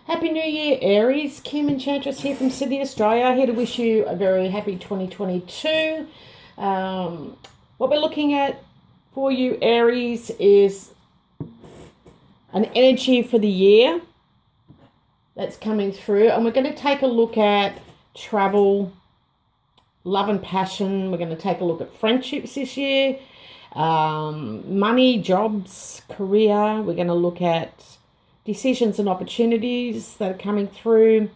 Happy New Year, Aries. Kim Enchantress here from Sydney, Australia. Here to wish you a very happy 2022. What we're looking at for you, Aries, is an energy for the year that's coming through. And we're going to take a look at travel, love and passion. We're going to take a look at friendships this year, money, jobs, career. We're going to look at decisions and opportunities that are coming through.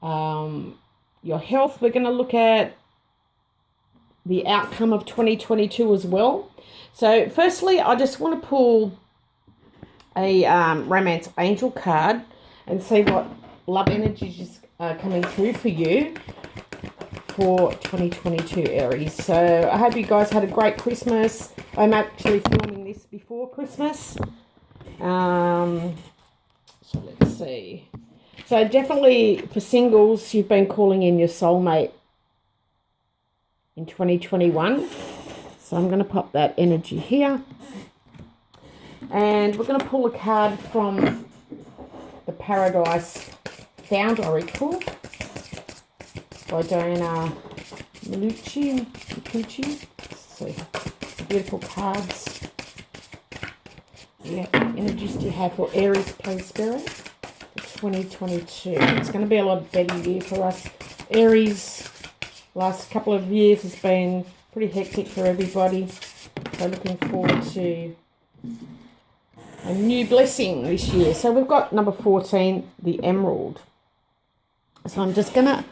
Your health, we're going to look at the outcome of 2022 as well. So firstly, I just want to pull a romance angel card and see what love energies are coming through for you for 2022, Aries. So I hope you guys had a great Christmas. I'm actually filming this before Christmas. So let's see. So definitely for singles, you've been calling in your soulmate in 2021. So I'm going to pop that energy here. And we're going to pull a card from the Paradise Found Oracle by Diana Malucci. So beautiful cards. Yeah, what energies do you have for Aries, please, Spirit, for 2022? It's going to be a lot better year for us. Aries, last couple of years has been pretty hectic for everybody. So looking forward to a new blessing this year. So we've got number 14, the Emerald. So I'm just going to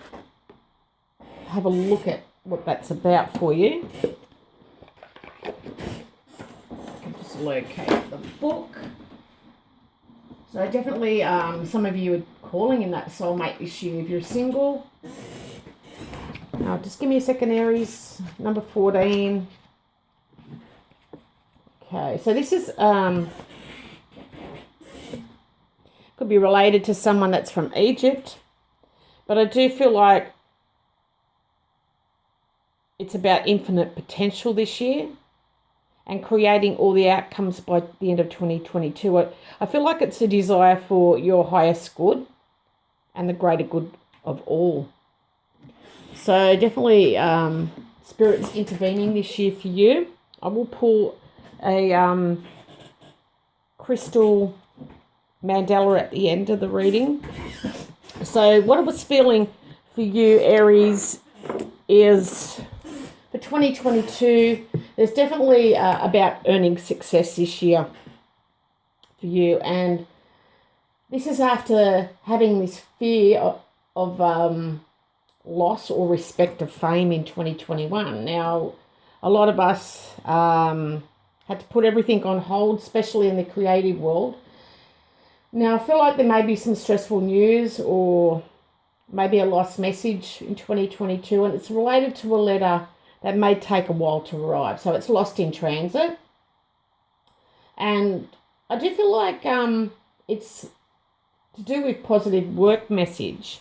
have a look at what that's about for you. Locate the book. So definitely some of you are calling in that soulmate issue if you're single. Now just give me a second, Aries. Number 14. Okay, so this is could be related to someone that's from Egypt, but I do feel like it's about infinite potential this year and creating all the outcomes by the end of 2022. I feel like it's a desire for your highest good and the greater good of all. So definitely Spirit's intervening this year for you. I will pull a crystal mandala at the end of the reading. So what I was feeling for you, Aries, is for 2022, there's definitely about earning success this year for you. And this is after having this fear of loss or respect of fame in 2021. Now, a lot of us had to put everything on hold, especially in the creative world. Now, I feel like there may be some stressful news or maybe a lost message in 2022, and it's related to a letter that may take a while to arrive. So it's lost in transit. And I do feel like it's to do with positive work message.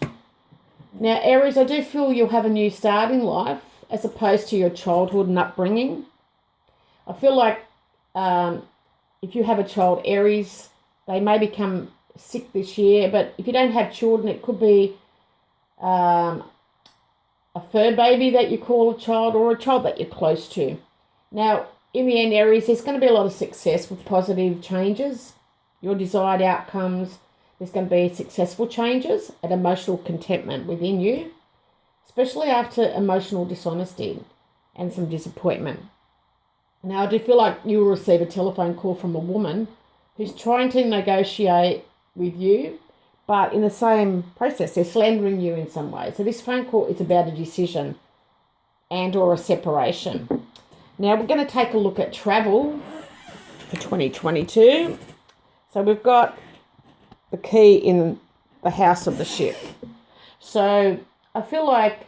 Now, Aries, I do feel you'll have a new start in life as opposed to your childhood and upbringing. I feel like if you have a child, Aries, they may become sick this year. But if you don't have children, it could be a fur baby that you call a child or a child that you're close to. Now, in the end, Aries, there's going to be a lot of success with positive changes, your desired outcomes. There's going to be successful changes and emotional contentment within you, especially after emotional dishonesty and some disappointment. Now, I do feel like you will receive a telephone call from a woman who's trying to negotiate with you, but in the same process, they're slandering you in some way. So this phone call is about a decision and or a separation. Now we're going to take a look at travel for 2022. So we've got the key in the house of the ship. So I feel like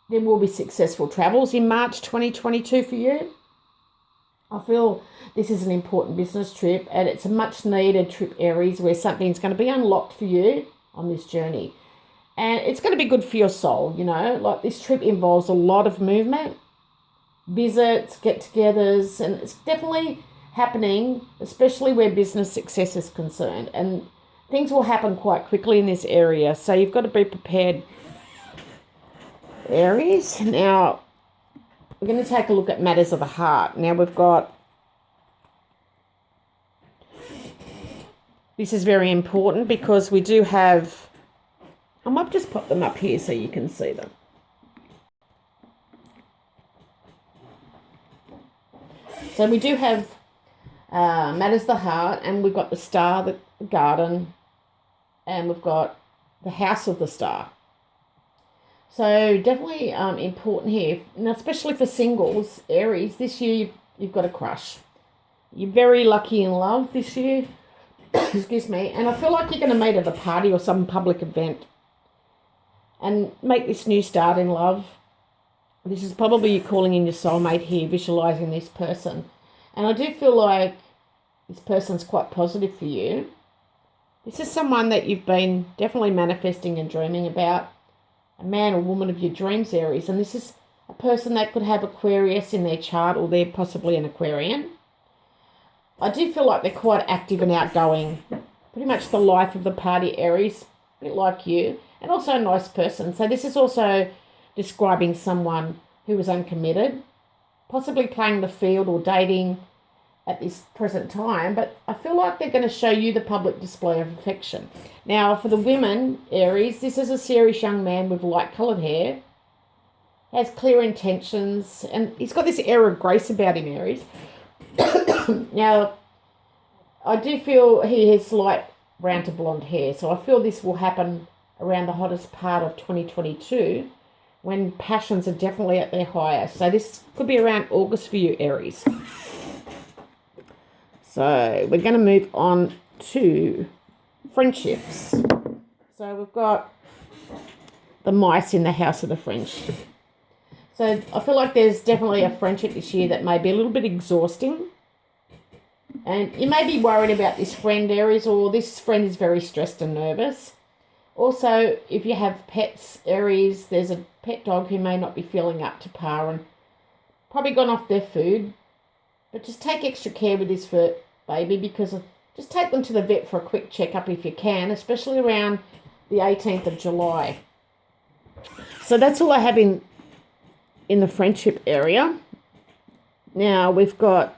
there will be successful travels in March 2022 for you. I feel this is an important business trip and it's a much needed trip, Aries, where something's going to be unlocked for you on this journey. And it's going to be good for your soul, you know. Like this trip involves a lot of movement, visits, get-togethers, and it's definitely happening, especially where business success is concerned. And things will happen quite quickly in this area, so you've got to be prepared, Aries. Now, we're going to take a look at matters of the heart. Now, we've got, this is very important because we do have, I might just pop them up here so you can see them. So we do have matters of the heart, and we've got the star, the garden, and we've got the house of the star. So definitely important here, now especially for singles, Aries. This year you've got a crush. You're very lucky in love this year. Excuse me. And I feel like you're going to meet at a party or some public event and make this new start in love. This is probably you calling in your soulmate here, visualizing this person. And I do feel like this person's quite positive for you. This is someone that you've been definitely manifesting and dreaming about. A man or woman of your dreams, Aries. And this is a person that could have Aquarius in their chart, or they're possibly an Aquarian. I do feel like they're quite active and outgoing. Pretty much the life of the party, Aries. A bit like you. And also a nice person. So this is also describing someone who is uncommitted. Possibly playing the field or dating at this present time, but I feel like they're going to show you the public display of affection. Now, for the women, Aries, this is a serious young man with light-coloured hair, has clear intentions, and he's got this air of grace about him, Aries. Now, I do feel he has light brown to blonde hair, so I feel this will happen around the hottest part of 2022, when passions are definitely at their highest. So this could be around August for you, Aries. So we're going to move on to friendships. So we've got the mice in the house of the friendship. So I feel like there's definitely a friendship this year that may be a little bit exhausting. And you may be worried about this friend, Aries, or this friend is very stressed and nervous. Also, if you have pets, Aries, there's a pet dog who may not be feeling up to par and probably gone off their food. But just take extra care with this fur baby, because just take them to the vet for a quick checkup if you can, especially around the 18th of July. So that's all I have in the friendship area. Now we've got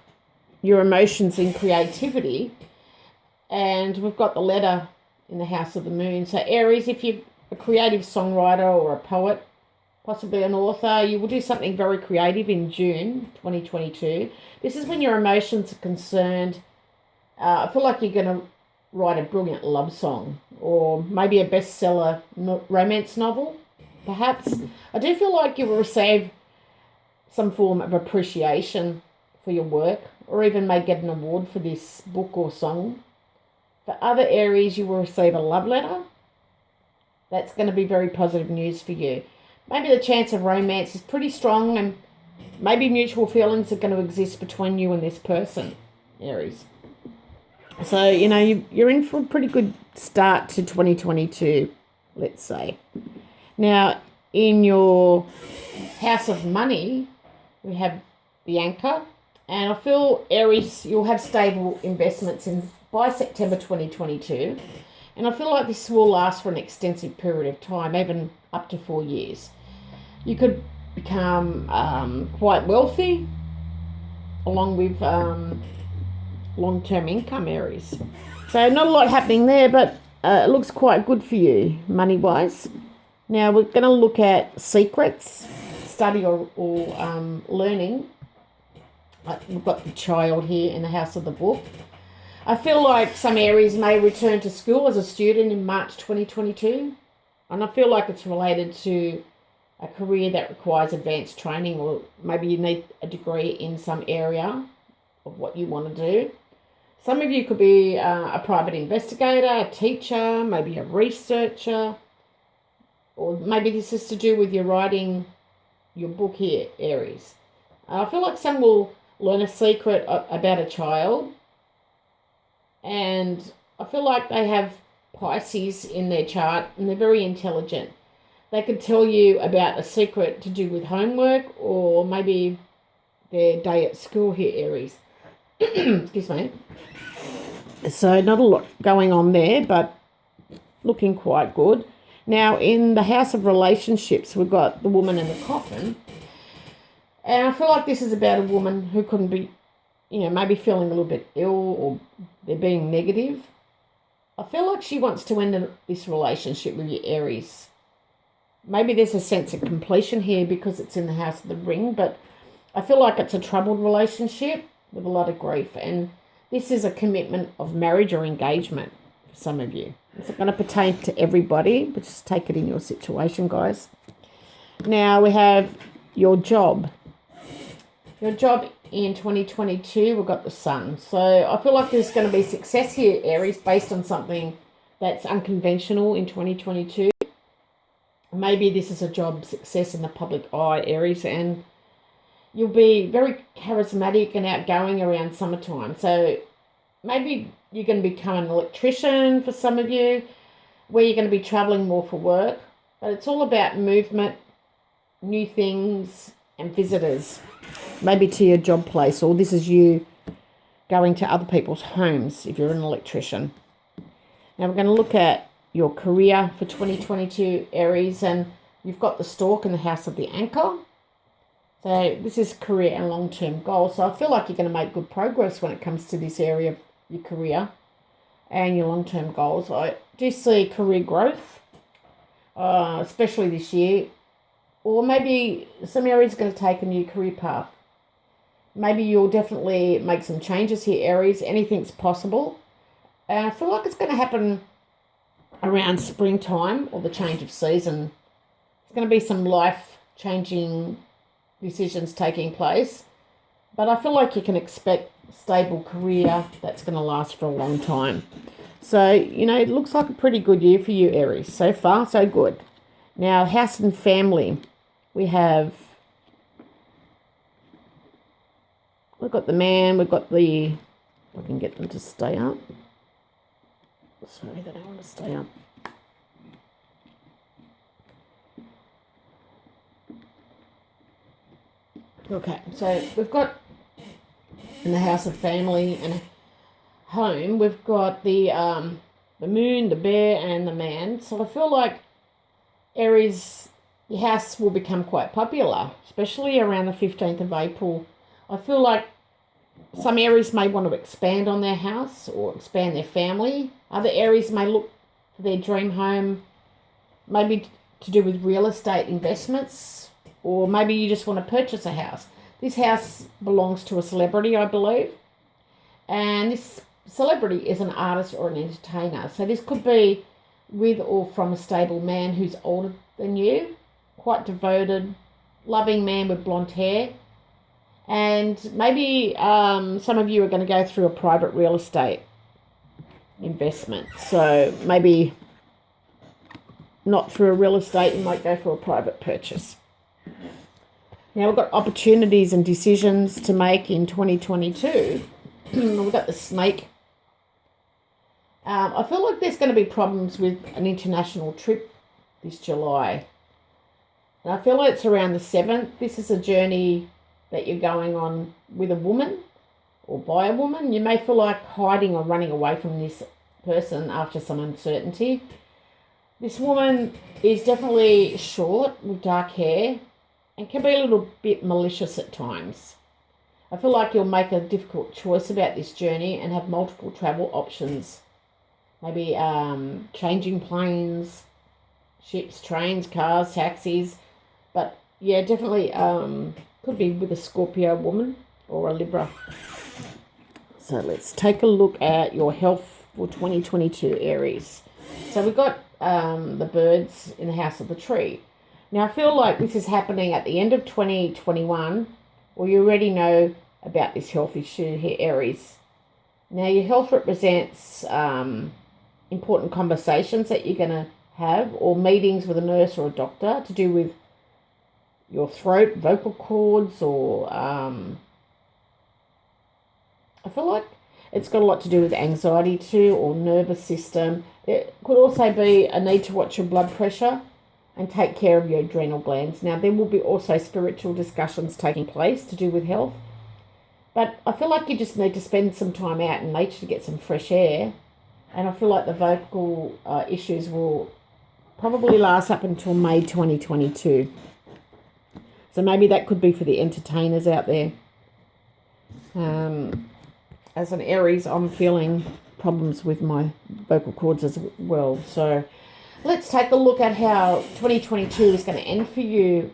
your emotions and creativity, and we've got the letter in the house of the moon. So Aries, if you're a creative songwriter or a poet, possibly an author, you will do something very creative in June 2022. This is when your emotions are concerned. I feel like you're going to write a brilliant love song, or maybe a bestseller romance novel, perhaps. I do feel like you will receive some form of appreciation for your work, or even may get an award for this book or song. For other Aries, you will receive a love letter. That's going to be very positive news for you. Maybe the chance of romance is pretty strong, and maybe mutual feelings are going to exist between you and this person, Aries. So, you know, you're in for a pretty good start to 2022, let's say. Now, in your house of money, we have the anchor. And I feel, Aries, you'll have stable investments by September 2022. And I feel like this will last for an extensive period of time, even up to 4 years. You could become quite wealthy, along with long-term income, Aries. So not a lot happening there, but it looks quite good for you, money-wise. Now we're going to look at secrets, study or learning. We've got the child here in the house of the book. I feel like some Aries may return to school as a student in March 2022. And I feel like it's related to a career that requires advanced training, or maybe you need a degree in some area of what you want to do. Some of you could be a private investigator, a teacher, maybe a researcher, or maybe this is to do with your writing your book here, Aries. I feel like some will learn a secret about a child, and I feel like they have Pisces in their chart, and they're very intelligent. They could tell you about a secret to do with homework, or maybe their day at school here, Aries. Excuse me. So not a lot going on there, but looking quite good. Now, in the house of relationships, we've got the woman in the coffin. And I feel like this is about a woman who couldn't be, maybe feeling a little bit ill or they're being negative. I feel like she wants to end this relationship with you, Aries. Maybe there's a sense of completion here because it's in the house of the ring, but I feel like it's a troubled relationship with a lot of grief. And this is a commitment of marriage or engagement for some of you. It's not going to pertain to everybody, but just take it in your situation, guys. Now we have your job. Your job in 2022, we've got the sun. So I feel like there's going to be success here, Aries, based on something that's unconventional in 2022. Maybe this is a job success in the public eye, Aries, and you'll be very charismatic and outgoing around summertime. So maybe you're going to become an electrician for some of you, where you're going to be traveling more for work. But it's all about movement, new things, and visitors. Maybe to your job place, or this is you going to other people's homes if you're an electrician. Now we're going to look at your career for 2022, Aries, and you've got the stork in the house of the anchor. So this is career and long-term goals. So I feel like you're going to make good progress when it comes to this area of your career and your long-term goals. I do see career growth, especially this year. Or maybe some areas are going to take a new career path. Maybe you'll definitely make some changes here, Aries. Anything's possible. And I feel like it's going to happen around springtime or the change of season. There's going to be some life-changing decisions taking place. But I feel like you can expect a stable career that's going to last for a long time. So, it looks like a pretty good year for you, Aries. So far, so good. Now, house and family. We've got the man, we've got the, if I can get them to stay up. Sorry, they don't want to stay up. Okay, so we've got in the house of family and home, we've got the moon, the bear, and the man. So I feel like Aries, your house will become quite popular, especially around the 15th of April. I feel like some Aries may want to expand on their house or expand their family. Other Aries may look for their dream home, maybe to do with real estate investments, or maybe you just want to purchase a house. This house belongs to a celebrity, I believe, and this celebrity is an artist or an entertainer. So this could be with or from a stable man who's older than you, quite devoted, loving man with blonde hair. And maybe some of you are going to go through a private real estate investment. So maybe not through a real estate, you might go for a private purchase. Now we've got opportunities and decisions to make in 2022. We've got the snake. I feel like there's going to be problems with an international trip this July. And I feel like it's around the 7th. This is a journey that you're going on with a woman or by a woman. You may feel like hiding or running away from this person after some uncertainty. This woman is definitely short with dark hair and can be a little bit malicious at times. I feel like you'll make a difficult choice about this journey and have multiple travel options. Maybe changing planes, ships, trains, cars, taxis. But yeah, definitely could be with a Scorpio woman or a Libra. So let's take a look at your health for 2022, Aries. So we've got the birds in the house of the tree. Now I feel like this is happening at the end of 2021, or you already know about this health issue here, Aries. Now your health represents important conversations that you're going to have, or meetings with a nurse or a doctor to do with your throat, vocal cords, or I feel like it's got a lot to do with anxiety too, or nervous system. It could also be a need to watch your blood pressure and take care of your adrenal glands. Now there will be also spiritual discussions taking place to do with health, but I feel like you just need to spend some time out in nature to get some fresh air And I feel like the vocal issues will probably last up until May 2022. So maybe that could be for the entertainers out there. As an Aries, I'm feeling problems with my vocal cords as well. So let's take a look at how 2022 is going to end for you,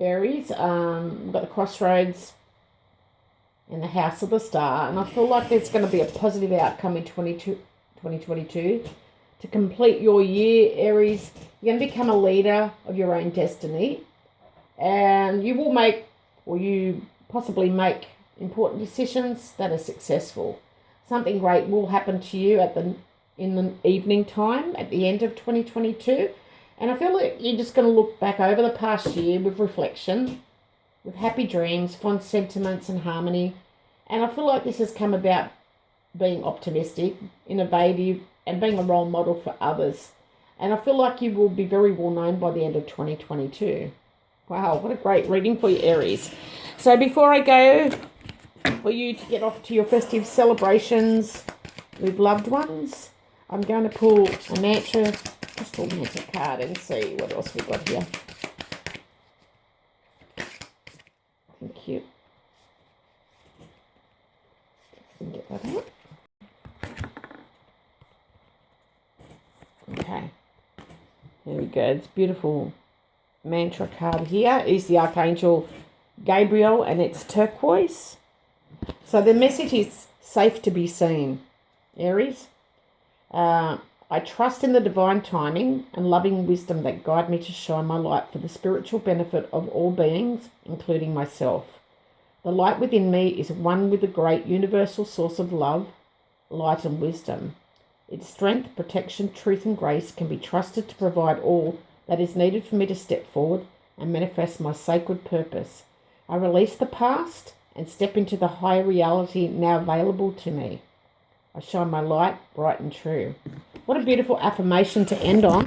Aries. We've got the crossroads in the house of the star, and I feel like there's going to be a positive outcome in 2022. To complete your year, Aries, you're going to become a leader of your own destiny, and you will make, or you possibly make, important decisions that are successful. Something great will happen to you in the evening time at the end of 2022, and I feel like you're just going to look back over the past year with reflection, with happy dreams, fond sentiments and harmony. And I feel like this has come about being optimistic, innovative, and being a role model for others. And I feel like you will be very well known by the end of 2022. Wow, what a great reading for you, Aries. So before I go, for you to get off to your festive celebrations with loved ones, I'm going to pull a mantra, crystal mantra card, and see what else we've got here. Thank you. Get that out. Okay. There we go. It's beautiful mantra card here is the Archangel Gabriel, and it's turquoise. So the message is safe to be seen, Aries. I trust in the divine timing and loving wisdom that guide me to shine my light for the spiritual benefit of all beings, including myself. The light within me is one with the great universal source of love, light and wisdom. Its strength, protection, truth and grace can be trusted to provide all that is needed for me to step forward and manifest my sacred purpose. I release the past and step into the higher reality now available to me. I shine my light bright and true. What a beautiful affirmation to end on.